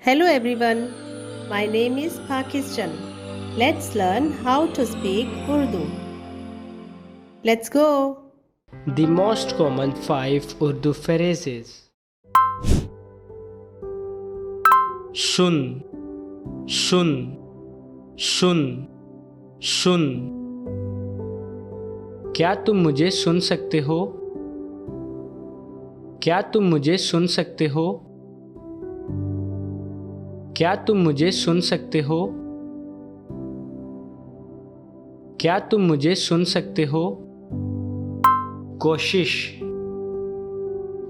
Hello everyone, my name is Pakistan. Let's learn how to speak Urdu. Let's go. The most common 5 Urdu phrases. सुन सुन सुन सुन। क्या तुम मुझे सुन सकते हो? क्या तुम मुझे सुन सकते हो? क्या तुम मुझे सुन सकते हो? क्या तुम मुझे सुन सकते हो? कोशिश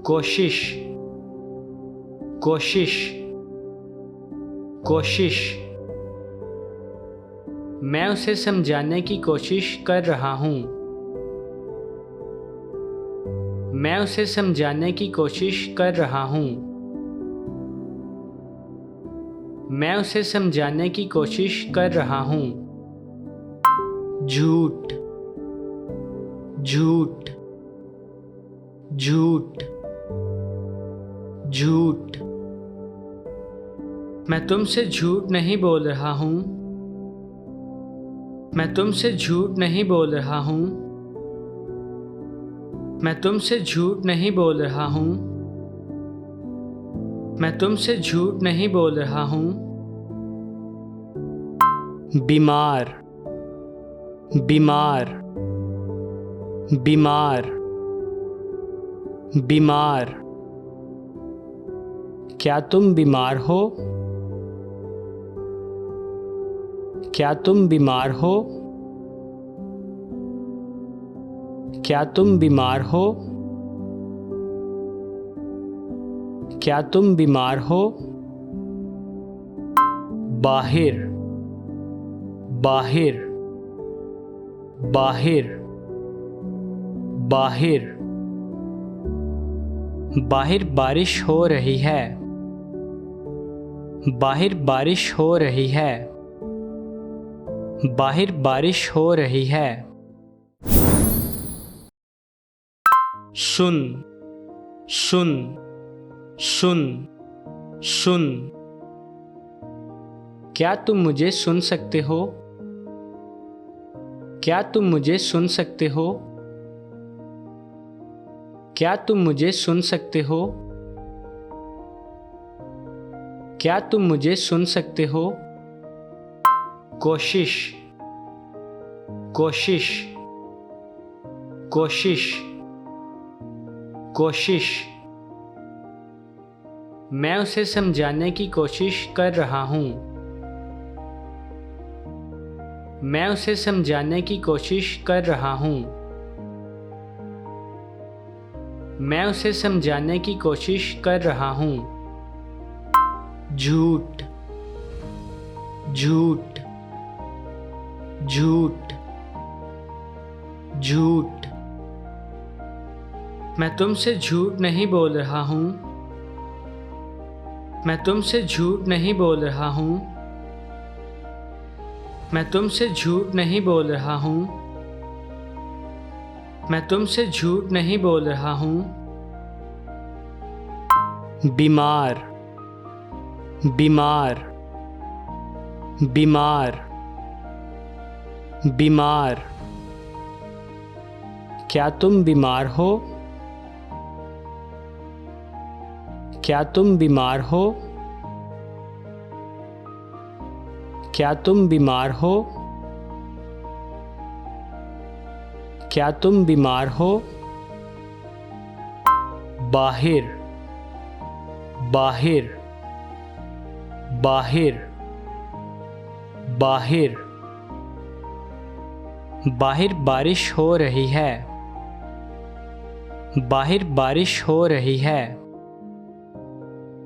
कोशिश कोशिश कोशिश। मैं उसे समझाने की कोशिश कर रहा हूँ। मैं उसे समझाने की कोशिश कर रहा हूँ। मैं उसे समझाने की कोशिश कर रहा हूँ। झूठ झूठ झूठ झूठ। मैं तुमसे झूठ नहीं बोल रहा हूँ। मैं तुमसे झूठ नहीं बोल रहा हूँ। मैं तुमसे झूठ नहीं बोल रहा हूँ। मैं तुमसे झूठ नहीं बोल रहा हूँ। बीमार बीमार बीमार बीमार। क्या तुम बीमार हो? क्या तुम बीमार हो? क्या तुम बीमार हो? क्या तुम बीमार हो? बाहिर बाहिर बाहिर बाहिर। बाहर बारिश हो रही है। बाहर बारिश हो रही है। बाहर बारिश हो रही है। सुन सुन सुन सुन। क्या तुम मुझे सुन सकते हो? क्या तुम मुझे सुन सकते हो? क्या तुम मुझे सुन सकते हो? क्या तुम मुझे सुन सकते हो? कोशिश कोशिश कोशिश कोशिश। मैं उसे समझाने की कोशिश कर रहा हूँ। मैं उसे समझाने की कोशिश कर रहा हूँ। मैं उसे समझाने की कोशिश कर रहा हूँ। झूठ झूठ झूठ झूठ। मैं तुमसे झूठ नहीं बोल रहा हूँ। मैं तुमसे झूठ नहीं बोल रहा हूँ। मैं तुमसे झूठ नहीं बोल रहा हूँ। मैं तुमसे झूठ नहीं बोल रहा हूँ। बीमार बीमार बीमार बीमार। क्या तुम बीमार हो? क्या तुम बीमार हो? क्या तुम बीमार हो? क्या तुम बीमार हो? बाहिर बाहिर बाहिर बाहिर। बाहर बारिश हो रही है। बाहर बारिश हो रही है।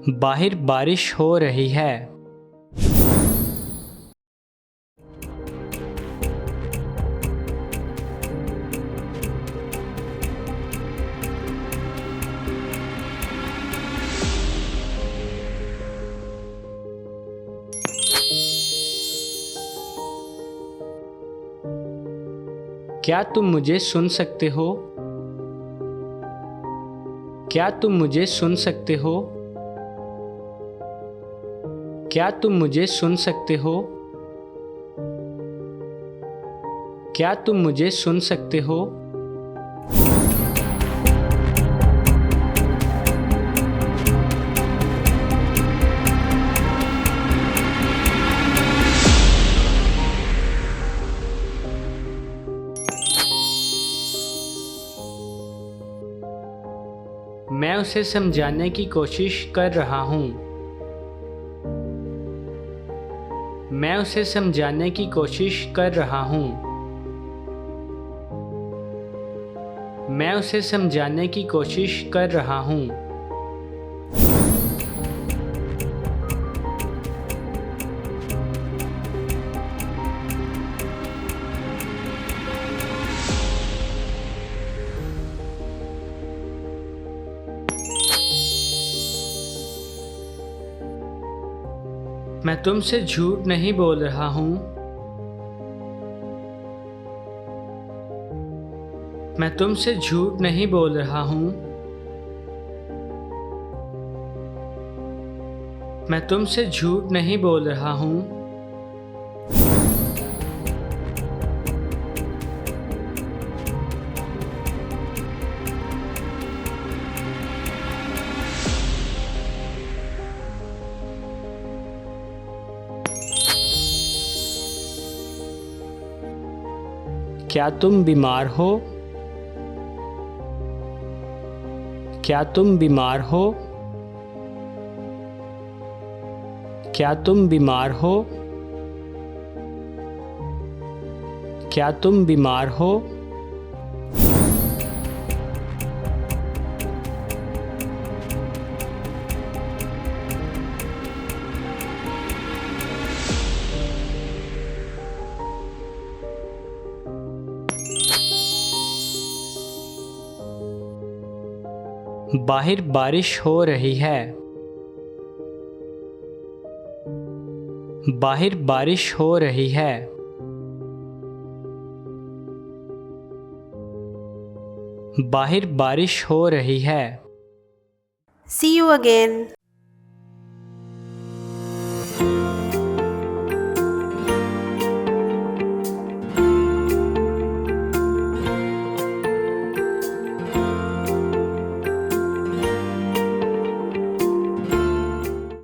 बाहर बारिश हो रही है। क्या तुम मुझे सुन सकते हो? क्या तुम मुझे सुन सकते हो? क्या तुम मुझे सुन सकते हो? क्या तुम मुझे सुन सकते हो? मैं उसे समझाने की कोशिश कर रहा हूँ। मैं उसे समझाने की कोशिश कर रहा हूँ। मैं उसे समझाने की कोशिश कर रहा हूँ। मैं तुमसे झूठ नहीं बोल रहा हूँ। मैं तुमसे झूठ नहीं बोल रहा हूँ। मैं तुमसे झूठ नहीं बोल रहा हूँ। क्या तुम बीमार हो? क्या तुम बीमार हो? क्या तुम बीमार हो? क्या तुम बीमार हो? बाहर बारिश हो रही है। बाहर बारिश हो रही है। बाहर बारिश हो रही है। See you again.